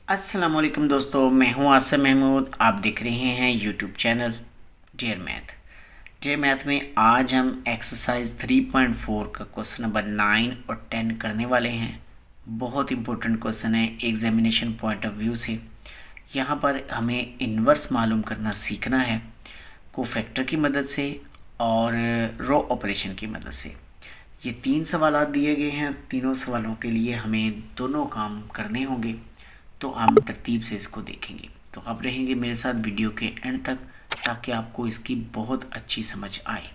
अस्सलाम वालेकुम दोस्तों, मैं हूं आसिम महमूद। आप देख रहे हैं यूट्यूब चैनल डियर मैथ में आज हम एक्सरसाइज 3.4 का क्वेश्चन नंबर 9 और 10 करने वाले हैं। बहुत इंपॉर्टेंट क्वेश्चन है एग्जामिनेशन पॉइंट ऑफ व्यू से। यहाँ पर हमें इन्वर्स मालूम करना सीखना है कोफैक्टर की मदद से और रो ऑपरेशन की मदद से। ये 3 सवाल दिए गए हैं, तीनों सवालों के लिए हमें दोनों काम करने होंगे, तो हम तरतीब से इसको देखेंगे। तो आप रहेंगे मेरे साथ वीडियो के एंड तक ताकि आपको इसकी बहुत अच्छी समझ आए।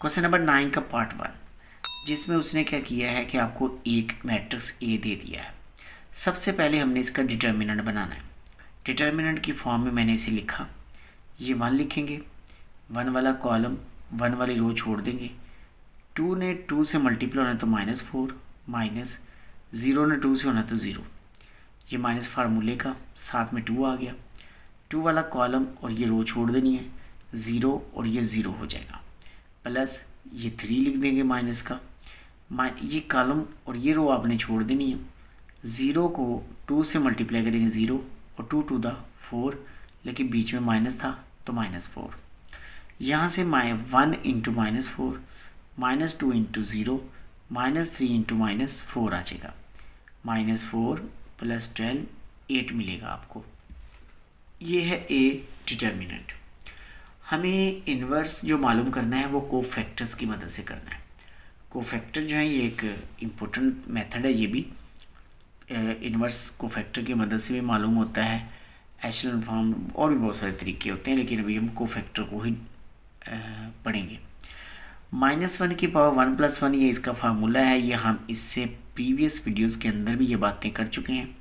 क्वेश्चन नंबर 9 का पार्ट 1, जिसमें उसने क्या किया है कि आपको एक मैट्रिक्स ए दे दिया है। सबसे पहले हमने इसका डिटर्मिनेंट बनाना है। डिटर्मिनेंट की फॉर्म में मैंने इसे लिखा, ये 1 लिखेंगे, 1 वाला कॉलम 1 वाली रो छोड़ देंगे। 2 ने 2 से मल्टीप्लाई होना तो -4, माइनस 0 ने 2 से होना तो 0, ये माइनस फार्मूले का साथ में 2 आ गया। 2 वाला कॉलम और ये रो छोड़ देनी है, 0 और ये 0 हो जाएगा, प्लस ये 3 लिख देंगे माइनस का, ये कॉलम और ये रो आपने छोड़ देनी है। 0 को 2 से मल्टीप्लाई करेंगे 0 और 2 टू द 4, लेकिन बीच में माइनस था तो -4। यहाँ से 1 इंटू -4, -2 इंटू 0, -3 इंटू -4 आ जाएगा। -4 + 12 8 मिलेगा आपको। ये है ए डिटर्मिनेंट। हमें इन्वर्स जो मालूम करना है वो कोफैक्टर्स की मदद से करना है। कोफैक्टर जो है ये एक इम्पोर्टेंट मेथड है। ये भी इन्वर्स कोफैक्टर की मदद से भी मालूम होता है। एशेलन फॉर्म और भी बहुत सारे तरीके होते हैं, लेकिन अभी हम कोफैक्टर को ही पढ़ेंगे। -1 की पावर 1 + 1 ये इसका फार्मूला है। ये हम इससे प्रीवियस वीडियोस के अंदर भी ये बातें कर चुके हैं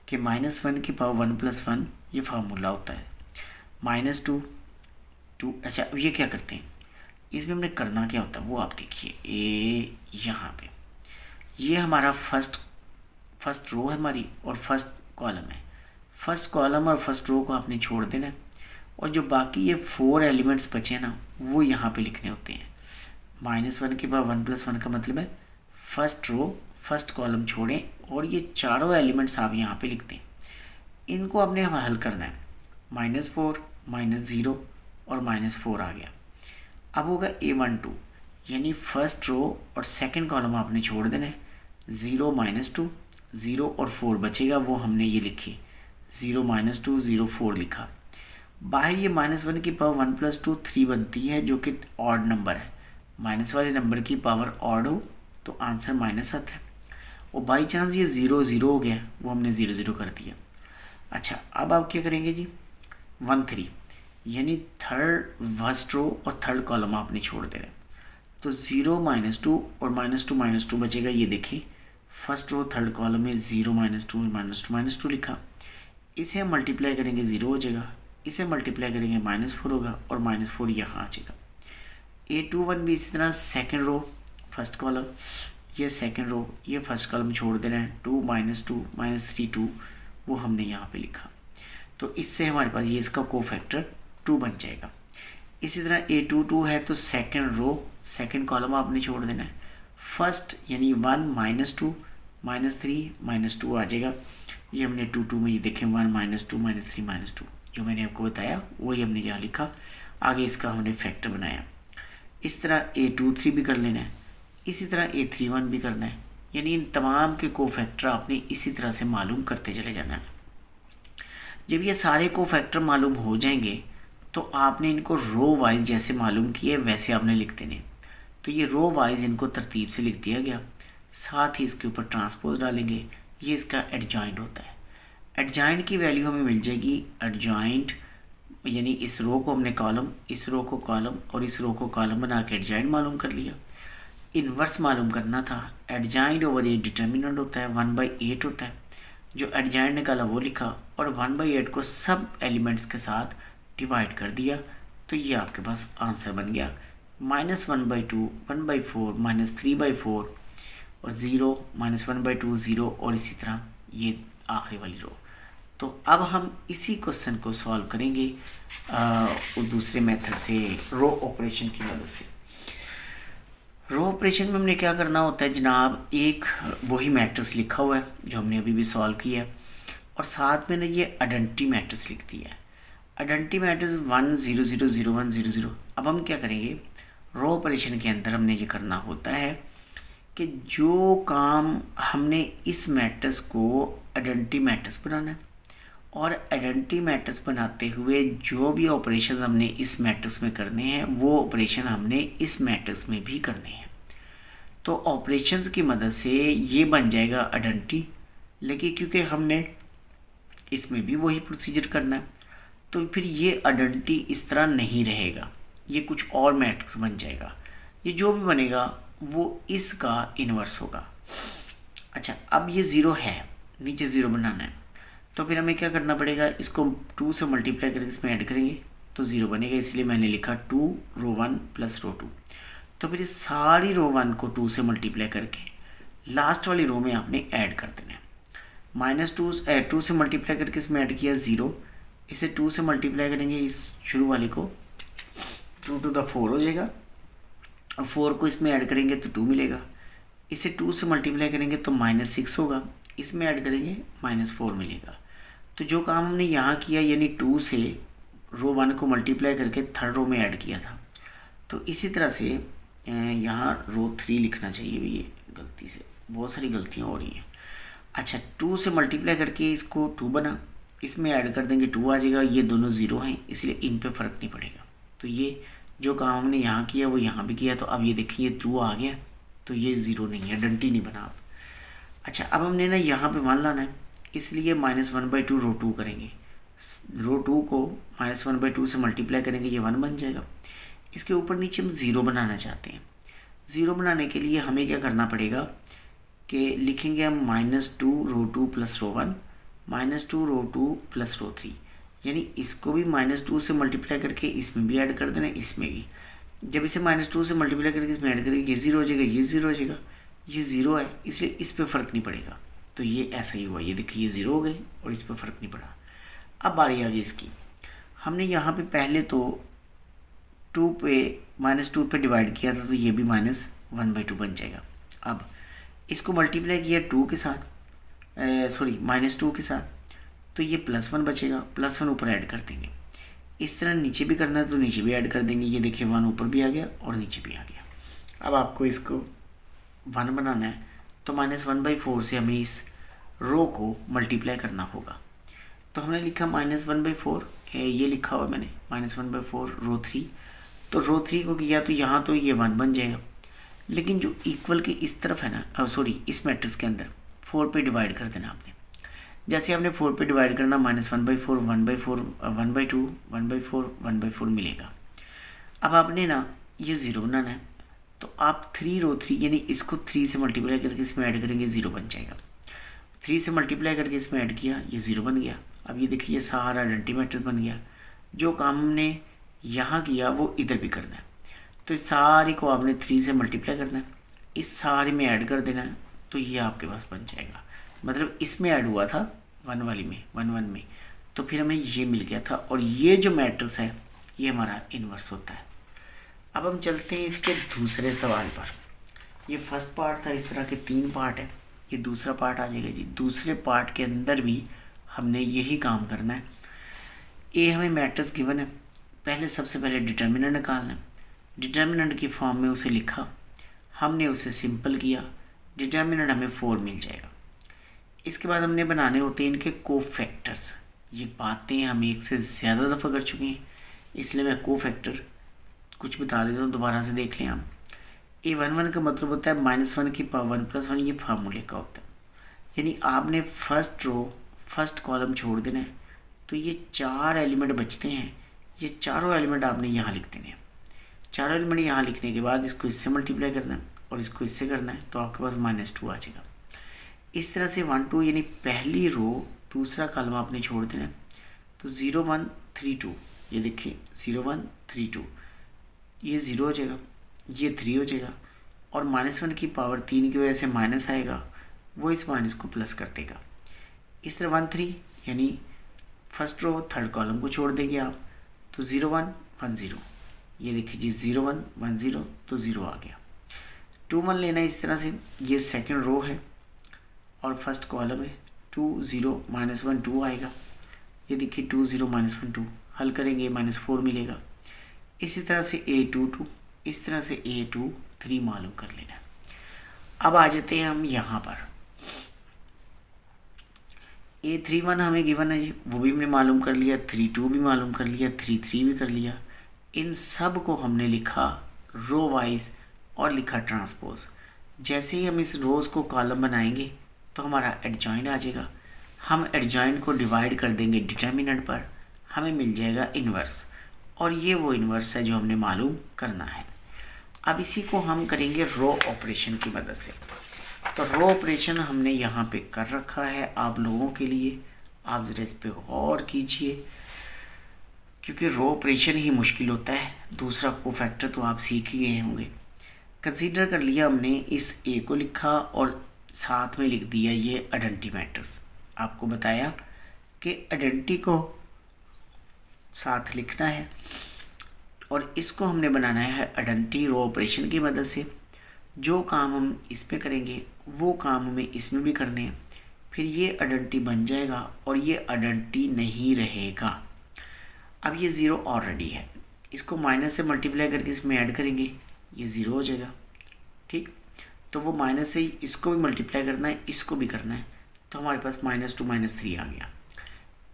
कि -1 की पावर 1 + 1 ये फार्मूला होता है। -2 अच्छा, अब ये क्या करते हैं, इसमें हमने करना क्या होता है वो आप देखिए। ए यहाँ पे ये हमारा फर्स्ट रो है हमारी और फर्स्ट कॉलम है। फर्स्ट कॉलम और फर्स्ट रो को आपने छोड़ देना है और जो बाकी ये 4 एलिमेंट्स बचे ना वो यहाँ पे लिखने होते हैं। -1 की पावर 1 + 1 का मतलब है फर्स्ट रो फर्स्ट कॉलम छोड़ें और ये चारों एलिमेंट्स आप यहाँ पे लिखते हैं। इनको आपने हल करना है। -4 -0 और -4 आ गया। अब होगा A12, यानी फर्स्ट रो और सेकंड कॉलम आपने छोड़ देना है। 0 -2 0 और 4 बचेगा, वो हमने ये लिखी 0 -2 0 4 लिखा। बाहर ये -1 की पावर 1 + 2 3 बनती है, जो कि ऑड नंबर है। माइनस वाले नंबर की पावर ऑड हो तो आंसर माइनस आता है। और बाई चांस ये 0 0 हो गया, वो हमने 0 0 कर दिया। अच्छा, अब आप क्या करेंगे जी, 1 3, यानी थर्ड फर्स्ट रो और थर्ड कॉलम आपने छोड़ देना। तो 0 -2 और -2 बचेगा। ये देखिए फर्स्ट रो थर्ड कॉलम में 0 -2 -2 लिखा। इसे हम मल्टीप्लाई करेंगे 0 हो जाएगा, इसे मल्टीप्लाई करेंगे -4 होगा और -4 यहाँ आ जाएगा। A21 भी इसी तरह सेकेंड रो फर्स्ट कॉलम, ये सेकेंड रो ये फर्स्ट कॉलम छोड़ दे रहे हैं। 2 -2 -3 2 वो हमने यहाँ पे लिखा। तो इससे हमारे पास ये इसका कोफैक्टर 2 बन जाएगा। इसी तरह A22 है तो सेकेंड रो सेकेंड कॉलम आपने छोड़ देना है। फर्स्ट यानी 1 -2 -3 -2 आ जाएगा। ये हमने 2 2 में ये देखें 1 -2 -3 -2 जो मैंने आपको बताया वही हमने यहाँ लिखा। आगे इसका हमने फैक्टर बनाया। इस तरह A23 भी कर लेना है, इसी तरह A31 भी करना है। यानी इन तमाम के कोफैक्टर आपने इसी तरह से मालूम करते चले जाना है। जब ये सारे कोफैक्टर मालूम हो जाएंगे तो आपने इनको रो वाइज जैसे मालूम किए वैसे आपने लिख देने। तो ये रो वाइज इनको तरतीब से लिख दिया गया, साथ ही इसके ऊपर ट्रांसपोज डालेंगे। ये इसका एडजॉइंट होता है। एडजॉइंट की वैल्यू हमें मिल जाएगी, एडजॉइंट यानी इस रो को हमने कॉलम, इस रो को कॉलम और इस रो को कॉलम बना के एडजॉइंट मालूम कर लिया। इन्वर्स मालूम करना था, एडजॉइंट ओवर ये डिटर्मिनेंट होता है 1/8 होता है। जो एडजॉइंट निकाला वो लिखा और 1/8 को सब एलिमेंट्स के साथ डिवाइड कर दिया। तो ये आपके पास आंसर बन गया -1/2 1/4 -3/4 और 0 -1/2 0 और इसी तरह ये आखिरी वाली रो। तो अब हम इसी क्वेश्चन को सॉल्व करेंगे दूसरे मेथड से, रो ऑपरेशन की मदद से। रो ऑपरेशन में हमने क्या करना होता है जनाब, एक वही मैट्रिक्स लिखा हुआ है जो हमने अभी भी सॉल्व किया है, और साथ में ना ये आइडेंटिटी मैट्रिक्स लिख दिया है। Identity matrix 1 0 0 0 1 0 0। अब हम क्या करेंगे, रो ऑपरेशन के अंदर हमने ये करना होता है कि जो काम हमने इस मैट्रिक्स को आइडेंटिटी मैट्रिक्स बनाना है, और आइडेंटिटी मैट्रिक्स बनाते हुए जो भी ऑपरेशन हमने इस मैट्रिक्स में करने हैं वो ऑपरेशन हमने इस मैट्रिक्स में भी करने हैं। तो ऑपरेशंस की मदद से ये बन जाएगा आइडेंटिटी, लेकिन क्योंकि हमने इसमें भी वही प्रोसीजर करना है तो फिर ये आइडेंटिटी इस तरह नहीं रहेगा, ये कुछ और मैट्रिक्स बन जाएगा। ये जो भी बनेगा वो इसका इन्वर्स होगा। अच्छा, अब ये ज़ीरो है, नीचे ज़ीरो बनाना है, तो फिर हमें क्या करना पड़ेगा, इसको 2 से मल्टीप्लाई करके इसमें ऐड करेंगे तो ज़ीरो बनेगा, इसलिए मैंने लिखा 2 रो 1 प्लस रो 2। तो फिर इस सारी रो 1 को 2 से मल्टीप्लाई करके लास्ट वाली रो में आपने ऐड कर देना है। -2 से मल्टीप्लाई करके इसमें ऐड किया 0, इसे 2 से मल्टीप्लाई करेंगे इस शुरू वाले को, 2 to the 4 हो जाएगा, और 4 को इसमें ऐड करेंगे तो 2 मिलेगा। इसे 2 से मल्टीप्लाई करेंगे तो -6 होगा, इसमें ऐड करेंगे -4 मिलेगा। तो जो काम हमने यहाँ किया यानी 2 से रो 1 को मल्टीप्लाई करके थर्ड रो में ऐड किया था, तो इसी तरह से यहाँ रो 3 लिखना चाहिए भी, ये गलती से बहुत सारी गलतियाँ हो रही हैं। अच्छा, 2 से मल्टीप्लाई करके इसको 2 बना, इसमें ऐड कर देंगे 2 आ जाएगा, ये दोनों ज़ीरो हैं इसलिए इन पे फ़र्क नहीं पड़ेगा। तो ये जो काम हमने यहाँ किया वो यहाँ भी किया, तो अब ये देखिए 2 आ गया, तो ये ज़ीरो नहीं है, आइडेंटिटी नहीं बना अब। अच्छा, अब हमने ना यहाँ पे 1 लाना है, इसलिए -1/2 रो 2 करेंगे। रो 2 को -1/2 से मल्टीप्लाई करेंगे, ये 1 बन जाएगा। इसके ऊपर नीचे हम ज़ीरो बनाना चाहते हैं। ज़ीरो बनाने के लिए हमें क्या करना पड़ेगा कि लिखेंगे हम -2 रो 2 प्लस रो 1, -2 रो 2 प्लस रो 3, यानी इसको भी -2 से मल्टीप्लाई करके इसमें भी ऐड कर देना, इसमें भी। जब इसे -2 से मल्टीप्लाई करके इसमें ऐड करेंगे ये ज़ीरो हो जाएगा, ये ज़ीरो हो जाएगा, ये ज़ीरो है इसलिए इस पर फ़र्क नहीं पड़ेगा। तो ये ऐसा ही हुआ, ये देखिए ये ज़ीरो हो गए और इस पर फ़र्क नहीं पड़ा। अब बारी आ गई इसकी, हमने यहाँ पे पहले तो 2 पे -2 पे डिवाइड किया था, तो ये भी -1/2 बन जाएगा। अब इसको मल्टीप्लाई किया 2 के साथ, सॉरी -2 के साथ, तो ये +1 बचेगा, +1 ऊपर ऐड कर देंगे। इस तरह नीचे भी करना है तो नीचे भी ऐड कर देंगे, ये देखिए 1 ऊपर भी आ गया और नीचे भी आ गया। अब आपको इसको 1 बनाना है तो -1/4 से हमें इस रो को मल्टीप्लाई करना होगा। तो हमने लिखा -1/4, ये लिखा हुआ मैंने -1/4 रो 3। तो रो 3 को किया तो यहाँ तो ये 1 बन जाएगा, लेकिन जो इक्वल के इस तरफ है ना, सॉरी इस मैट्रिक्स के अंदर 4 पे डिवाइड कर देना आपने। जैसे आपने 4 पे डिवाइड करना -1/4 1/4 1/2 1/4 1/4 मिलेगा। अब आपने ना ये ज़ीरो बनाना है, तो आप 3 रो 3 यानी इसको 3 से मल्टीप्लाई करके इसमें ऐड करेंगे, ज़ीरो बन जाएगा। 3 से मल्टीप्लाई करके इसमें ऐड किया, ये ज़ीरो बन गया। अब ये देखिए ये सारा आइडेंटिटी मैट्रिक्स बन गया। जो काम हमने यहाँ किया वो इधर भी करना है, तो इस सारी को आपने 3 से मल्टीप्लाई करना है, इस सारे में ऐड कर देना है, तो ये आपके पास बन जाएगा। मतलब इसमें ऐड हुआ था 1 वाली में 1 में, तो फिर हमें ये मिल गया था, और ये जो मैट्रिक्स है ये हमारा इन्वर्स होता है। अब हम चलते हैं इसके दूसरे सवाल पर। ये फर्स्ट पार्ट था, इस तरह के 3 पार्ट है, ये दूसरा पार्ट आ जाएगा जी। दूसरे पार्ट के अंदर भी हमने यही काम करना है। ए हमें मैट्रिक्स गिवन है, पहले सबसे पहले डिटर्मिनेंट निकालना है। डिटर्मिनेंट की फॉर्म में उसे लिखा, हमने उसे सिंपल किया, डिटर्मिनेंट हमें 4 मिल जाएगा। इसके बाद हमने बनाने होते हैं इनके कोफैक्टर्स। ये बातें हम एक से ज़्यादा दफ़ा कर चुके हैं, इसलिए मैं कोफैक्टर कुछ बता देता हूँ, दोबारा से देख लें हम। A11 का मतलब होता है -1 की पावर 1 + 1, ये फार्मूले का होता है। यानी आपने फर्स्ट रो फर्स्ट कॉलम छोड़ देना है, तो ये 4 एलिमेंट बचते हैं, ये चारों एलिमेंट आपने यहाँ लिख देने हैं। चारों एलिमेंट यहाँ लिखने के बाद इसको इससे मल्टीप्लाई करना है और इसको इससे करना है, तो आपके पास -2 आ जाएगा। इस तरह से 1 2 यानी पहली रो दूसरा कॉलम आपने छोड़ देना है, तो 0 1 3 2, ये देखिए 0 1 3 2, ये 0 हो जाएगा, ये 3 हो जाएगा, और -1 की पावर 3 की वजह से माइनस आएगा, वो इस माइनस को प्लस कर देगा। इस तरह 1 3 यानी फर्स्ट रो थर्ड कॉलम को छोड़ देंगे आप, तो 0 1 1 0, ये देखिए जी 0 1 1 0, तो 0 आ गया। 2 1 लेना इस तरह से, ये सेकंड रो है और फर्स्ट कॉलम है, 2 0 -1 2 आएगा। ये देखिए 2 0 -1 2, हल करेंगे -4 मिलेगा। इसी तरह से A2 2, इस तरह से A2 3 मालूम कर लेना। अब आ जाते हैं हम यहाँ पर, A31 हमें गिवन है जी, वो भी हमने मालूम कर लिया, 32 भी मालूम कर लिया, 33 भी कर लिया। इन सब को हमने लिखा रो वाइज और लिखा ट्रांसपोज। जैसे ही हम इस रोज़ को कॉलम बनाएंगे तो हमारा एडजॉइंट आ जाएगा। हम एडजॉइंट को डिवाइड कर देंगे डिटर्मिनेंट पर, हमें मिल जाएगा इन्वर्स, और ये वो इन्वर्स है जो हमने मालूम करना है। अब इसी को हम करेंगे रो ऑपरेशन की मदद से। तो रो ऑपरेशन हमने यहाँ पे कर रखा है आप लोगों के लिए, आप ज़रा इस पर गौर कीजिए, क्योंकि रो ऑपरेशन ही मुश्किल होता है, दूसरा कोफैक्टर तो आप सीख ही गए होंगे। कंसीडर कर लिया हमने, इस ए को लिखा और साथ में लिख दिया ये आइडेंटिटी मैट्रिक्स। आपको बताया कि आइडेंटिटी को साथ लिखना है और इसको हमने बनाना है आइडेंटिटी रो ऑपरेशन की मदद से। जो काम हम इसमें करेंगे वो काम हमें इसमें भी करने हैं। फिर ये आइडेंटिटी बन जाएगा और ये आइडेंटिटी नहीं रहेगा। अब ये ज़ीरो ऑलरेडी है, इसको माइनस से मल्टीप्लाई करके इसमें ऐड करेंगे, ये ज़ीरो हो जाएगा। ठीक, तो वो माइनस से इसको भी मल्टीप्लाई करना है, इसको भी करना है, तो हमारे पास -2 -3 आ गया।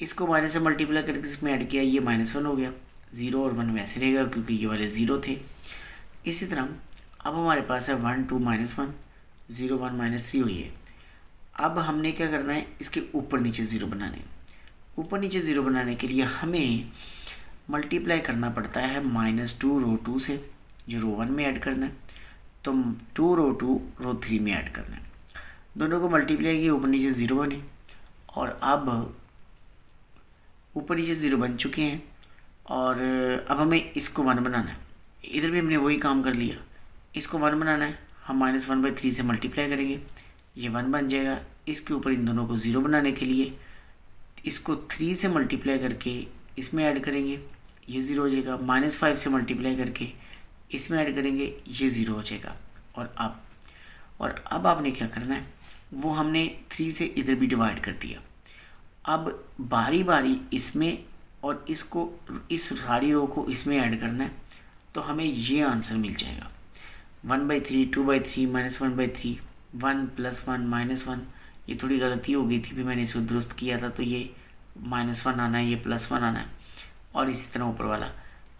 इसको माइनस से मल्टीप्लाई करके इसमें ऐड किया, ये -1 हो गया। 0 और 1 वैसे रहेगा क्योंकि ये वाले 0 थे। इसी तरह अब हमारे पास है 1 2 -1 0 1 -3 हुई है। अब हमने क्या करना है, इसके ऊपर नीचे 0 बनाने। ऊपर नीचे 0 बनाने के लिए हमें मल्टीप्लाई करना पड़ता है -2 रो 2 से, जो रो 1 में ऐड करना है, तो 2 रो 2 रो 3 में ऐड करना है। दोनों को मल्टीप्लाई किए, ऊपर नीचे 0 बने, और अब ऊपर नीचे 0 बन चुके हैं, और अब हमें इसको 1 बनाना है। इधर भी हमने वही काम कर लिया, इसको 1 बनाना है, हम -1/3 से मल्टीप्लाई करेंगे, ये 1 बन जाएगा। इसके ऊपर इन दोनों को 0 बनाने के लिए इसको 3 से मल्टीप्लाई करके इसमें ऐड करेंगे, ये 0 हो जाएगा। -5 से मल्टीप्लाई करके इसमें ऐड करेंगे, ये 0 हो जाएगा। और अब आपने क्या करना है, वो हमने 3 से इधर भी डिवाइड कर दिया। अब बारी बारी इसमें और इसको, इस सारी रो को इसमें ऐड करना है, तो हमें ये आंसर मिल जाएगा 1/3 2/3 -1/3 1 + 1 -1। ये थोड़ी गलती हो गई थी, फिर मैंने इसको दुरुस्त किया था, तो ये -1 आना है, ये +1 आना है, और इसी तरह ऊपर वाला।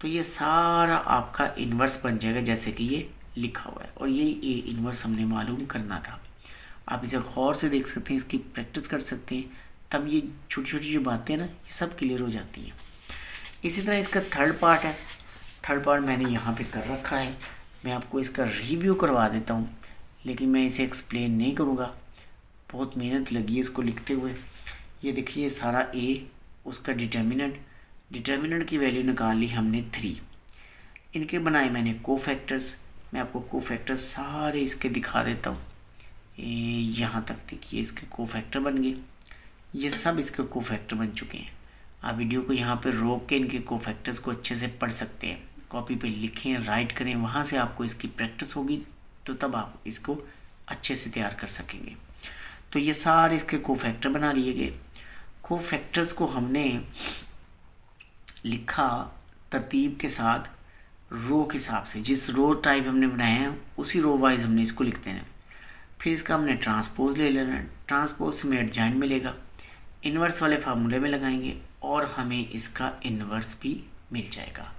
तो ये सारा आपका इन्वर्स बन जाएगा जैसे कि ये लिखा हुआ है, और यही ए इन्वर्स हमने मालूम करना था। आप इसे गौर से देख सकते हैं, इसकी प्रैक्टिस कर सकते हैं, तब ये छोटी छोटी जो बातें ना, ये सब क्लियर हो जाती हैं। इसी तरह इसका थर्ड पार्ट है, थर्ड पार्ट मैंने यहाँ पे कर रखा है। मैं आपको इसका रिव्यू करवा देता हूँ, लेकिन मैं इसे एक्सप्लेन नहीं करूँगा, बहुत मेहनत लगी है इसको लिखते हुए। ये देखिए सारा ए, उसका डिटर्मिनेंट की वैल्यू निकाल ली हमने 3। इनके बनाए मैंने कोफैक्टर्स। मैं आपको कोफैक्टर्स सारे इसके दिखा देता हूँ। यहाँ तक देखिए इसके कोफैक्टर बन गए, ये सब इसके कोफैक्टर बन चुके हैं। आप वीडियो को यहाँ पे रोक के इनके कोफैक्टर्स को अच्छे से पढ़ सकते हैं, कॉपी पे लिखें, राइट करें, वहाँ से आपको इसकी प्रैक्टिस होगी, तो तब आप इसको अच्छे से तैयार कर सकेंगे। तो ये सारे इसके कोफैक्टर बना लिए गए। कोफैक्टर्स को हमने लिखा तरतीब के साथ रो के हिसाब से, जिस रो टाइप हमने बनाया है उसी रो वाइज हमने इसको लिखते हैं। फिर इसका हमने ट्रांसपोज ले लेना है, ट्रांसपोज से हमें एडजॉइंट मिलेगा, इन्वर्स वाले फार्मूले में लगाएंगे और हमें इसका इन्वर्स भी मिल जाएगा।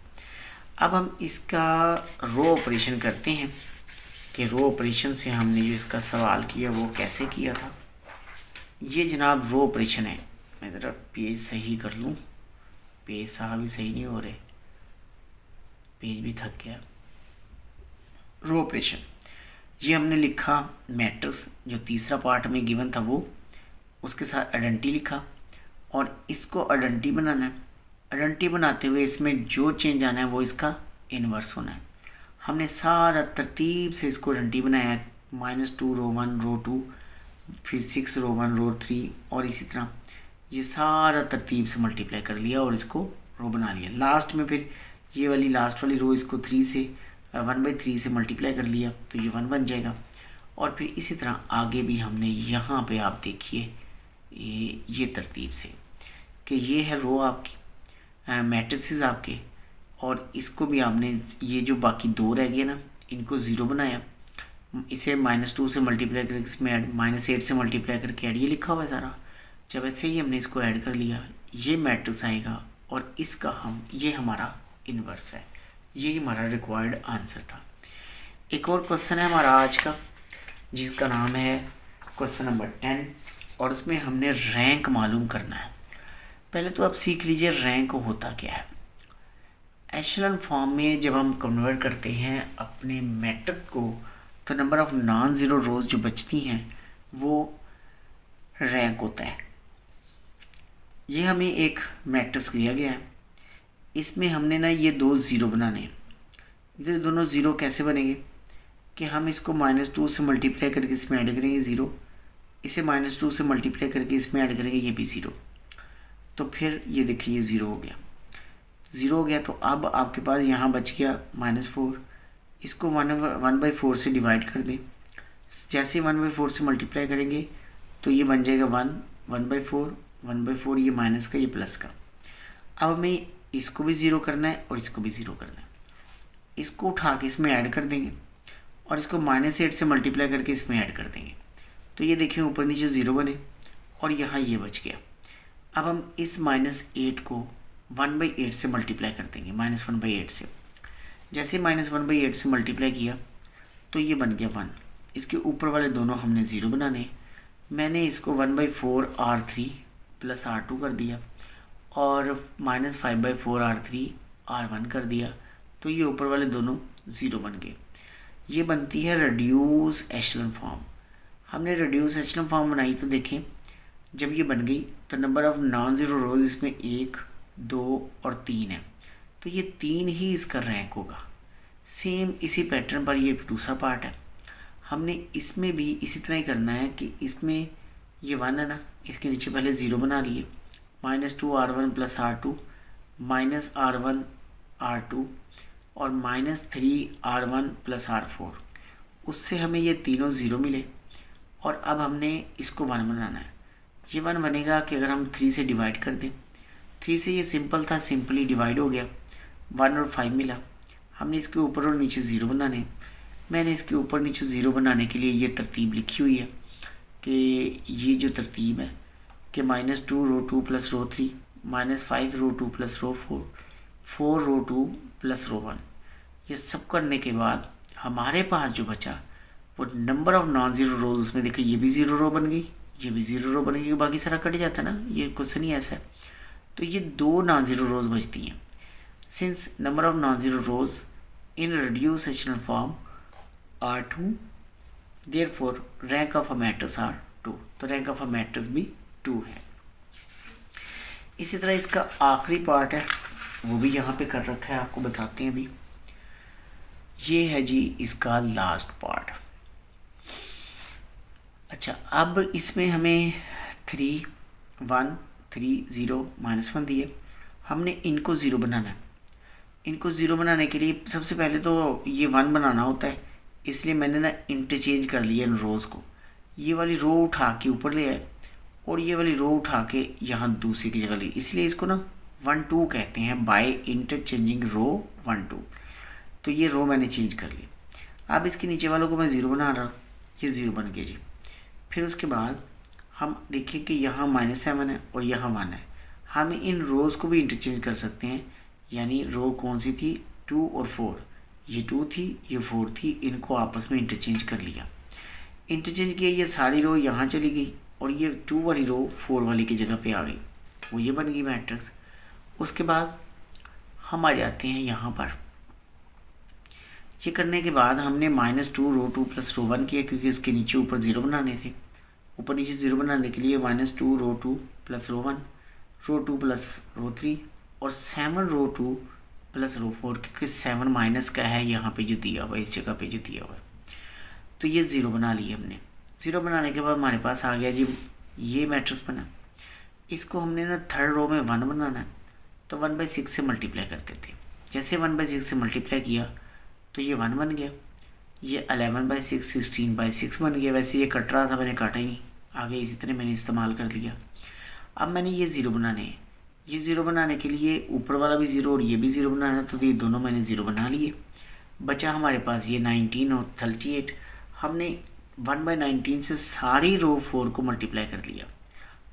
अब हम इसका रो ऑपरेशन करते हैं कि रो ऑपरेशन से हमने जो इसका सवाल किया वो कैसे किया था। ये जनाब रो ऑपरेशन है। मैं ज़रा पेज सही कर लूँ, पेज साहब भी सही नहीं हो रहे, पेज भी थक गया। रो ऑपरेशन ये हमने लिखा मैट्रिक्स, जो तीसरा पार्ट में गिवन था वो, उसके साथ आइडेंटिटी लिखा, और इसको आइडेंटिटी बनाना है। आइडेंटिटी बनाते हुए इसमें जो चेंज आना है वो इसका इन्वर्स होना है। हमने सारा तरतीब से इसको आइडेंटिटी बनाया, -2 रो 1 रो 2, फिर 6 रो 1 रो 3, और इसी तरह ये सारा तरतीब से मल्टीप्लाई कर लिया और इसको रो बना लिया। लास्ट में फिर ये वाली लास्ट वाली रो इसको 3 से 1/3 से मल्टीप्लाई कर लिया, तो ये 1 बन जाएगा। और फिर इसी तरह आगे भी हमने यहाँ पे आप देखिए ये तरतीब से कि ये है रो आपकी मैट्रिसेस आपके, और इसको भी आपने ये जो बाकी दो रह गए ना इनको ज़ीरो बनाया, इसे -2 से मल्टीप्लाई करके इसमें ऐड, -8 से मल्टीप्लाई करके ऐड, ये लिखा हुआ है सारा। जब ऐसे ही हमने इसको ऐड कर लिया ये मैट्रिक्स आएगा और इसका ये हमारा इन्वर्स है। ये हमारा रिक्वायर्ड आंसर था। एक और क्वेश्चन है हमारा आज का जिसका नाम है क्वेश्चन नंबर 10, और उसमें हमने रैंक मालूम करना है। पहले तो आप सीख लीजिए रैंक होता क्या है। एशेलन फॉर्म में जब हम कन्वर्ट करते हैं अपने मैट्रिक्स को तो नंबर ऑफ नॉन ज़ीरो रोज जो बचती हैं वो रैंक होता है। ये हमें एक मैट्रिक्स दिया गया है, इसमें हमने ना ये दो ज़ीरो बनाने हैं। ये दोनों ज़ीरो कैसे बनेंगे कि हम इसको -2 से मल्टीप्लाई करके इसमें ऐड करेंगे ज़ीरो, इसे -2 से मल्टीप्लाई करके इसमें ऐड करेंगे ये भी ज़ीरो, तो फिर ये देखिए ये ज़ीरो हो गया। ज़ीरो हो गया तो अब आपके पास यहाँ बच गया -4, इसको 1/4 से डिवाइड कर दें। जैसे 1/4 से मल्टीप्लाई करेंगे तो ये बन जाएगा 1/4 ये माइनस का ये प्लस का। अब हमें इसको भी ज़ीरो करना है और इसको भी ज़ीरो करना है। इसको उठा के इसमें ऐड कर देंगे और इसको -8 से मल्टीप्लाई करके इसमें ऐड कर देंगे, तो ये देखिए ऊपर नीचे ज़ीरो बने और यहाँ ये बच गया। अब हम इस -8 को 1/8 से मल्टीप्लाई कर देंगे, -1/8 से। जैसे -1/8 से मल्टीप्लाई किया तो ये बन गया 1। इसके ऊपर वाले दोनों हमने ज़ीरो बनाने। मैंने इसको 1/4 R3 + R2 कर दिया और -5/4 R3 R1 कर दिया, तो ये ऊपर वाले दोनों ज़ीरो बन गए। ये बनती है रिड्यूस एशेलन फॉर्म। हमने रिड्यूस एशेलन फॉर्म बनाई तो देखें जब ये बन गई तो नंबर ऑफ नॉन ज़ीरो रोज इसमें 1, 2 और 3 है, तो ये 3 ही इसका रैंक होगा। सेम इसी पैटर्न पर ये दूसरा पार्ट है। हमने इसमें भी इसी तरह ही करना है कि इसमें ये 1 है ना, इसके नीचे पहले ज़ीरो बना लिए, -2 R1 + R2 -R1 R2 और -3 R1 + R4, उससे हमें ये तीनों ज़ीरो मिले। और अब हमने इसको 1 बनाना है। ये 1 बनेगा कि अगर हम 3 से डिवाइड कर दें, 3 से ये सिंपल था, सिंपली डिवाइड हो गया, 1 और 5 मिला। हमने इसके ऊपर और नीचे ज़ीरो बनाने। मैंने इसके ऊपर नीचे ज़ीरो बनाने के लिए ये तरतीब लिखी हुई है कि ये जो तरतीब है कि -2 रो 2 + रो 3 -5 रो 2 + रो 4 4 रो 2 + रो 1। ये सब करने के बाद हमारे पास जो बचा वो नंबर ऑफ नॉन ज़ीरो रोज, उसमें देखिए ये भी ज़ीरो रो बन गई, ये भी ज़ीरो रो बन गई, बाकी सारा कट जाता है ना, ये क्वेश्चन ही ऐसा है। तो ये 2 नॉन ज़ीरो रोज बचती हैं। Since number of non zero rows in reduced echelon form are 2, therefore rank of a matrix are 2, तो रैंक ऑफ अ मैट्रिक्स भी 2 है। इसी तरह इसका आखिरी पार्ट है वो भी यहाँ पे कर रखा है, आपको बताते हैं अभी। ये है जी इसका लास्ट पार्ट। अच्छा, अब इसमें हमें 3, 1, 3, 0, -1 दिए। हमने इनको ज़ीरो बनाना है। इनको ज़ीरो बनाने के लिए सबसे पहले तो ये 1 बनाना होता है, इसलिए मैंने ना इंटरचेंज कर लिया इन रोज़ को। ये वाली रो उठा के ऊपर ले आए और ये वाली रो उठा के यहाँ दूसरी की जगह ली, इसलिए इसको ना 1, 2 कहते हैं, बाय इंटरचेंजिंग रो 1, 2। तो ये रो मैंने चेंज कर ली। अब इसके नीचे वालों को मैं ज़ीरो बना रहा हूँ, ये ज़ीरो बन गया जी। फिर उसके बाद हम देखें कि यहाँ -7 है और यहाँ 1 है। हम इन रोज़ को भी इंटरचेंज कर सकते हैं, यानी रो कौन सी थी, 2 और 4, ये 2 थी, ये 4 थी, इनको आपस में इंटरचेंज कर लिया। इंटरचेंज किया, ये सारी रो यहाँ चली गई और ये 2 वाली रो 4 वाली की जगह पे आ गई, वो ये बन गई मैट्रिक्स। उसके बाद हम आ जाते हैं यहाँ पर। ये करने के बाद हमने -2 रो 2 + रो 1 किया, क्योंकि इसके नीचे ऊपर ज़ीरो बनाने थे। ऊपर नीचे ज़ीरो बनाने के लिए -2 रो 2 + रो 1, रो 2 + रो 3 और 7 रो 2 + रो 4, क्योंकि 7 माइनस का है यहाँ पे जो दिया हुआ है, इस जगह पे जो दिया हुआ है। तो ये ज़ीरो बना लिए हमने। ज़ीरो बनाने के बाद हमारे पास आ गया जी ये मैट्रिक्स बना। इसको हमने ना थर्ड रो में 1 बनाना है, तो 1/6 से मल्टीप्लाई करते थे। जैसे 1/6 से मल्टीप्लाई किया तो ये 1 बन गया, ये 11/6 16/6 बन गया। वैसे ये कट रहा था, मैंने काटा ही नहीं, आगे इसी तरह मैंने इस्तेमाल कर लिया। अब मैंने ये ज़ीरो बनाने हैं। ये ज़ीरो बनाने के लिए ऊपर वाला भी ज़ीरो और ये भी ज़ीरो बनाना है, तो ये दोनों मैंने ज़ीरो बना लिए। बचा हमारे पास ये 19 और 38। हमने 1/19 से सारी रो 4 को मल्टीप्लाई कर लिया,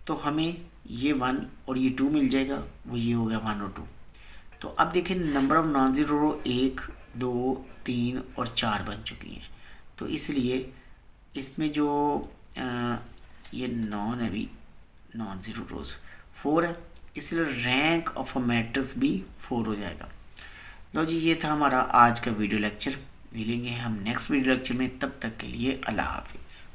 तो हमें ये 1 और ये 2 मिल जाएगा, वो ये हो गया 1 और 2। तो अब देखें number of non zero row 1, 2, 3 और 4 बन चुकी हैं। तो इसलिए इसमें जो ये नॉन है भी नॉन ज़ीरो रोज़ 4 है, इसलिए रैंक ऑफ अ मैट्रिक्स भी 4 हो जाएगा। लो जी, ये था हमारा आज का वीडियो लेक्चर। मिलेंगे हम नेक्स्ट वीडियो लेक्चर में, तब तक के लिए अल्लाह हाफिज़।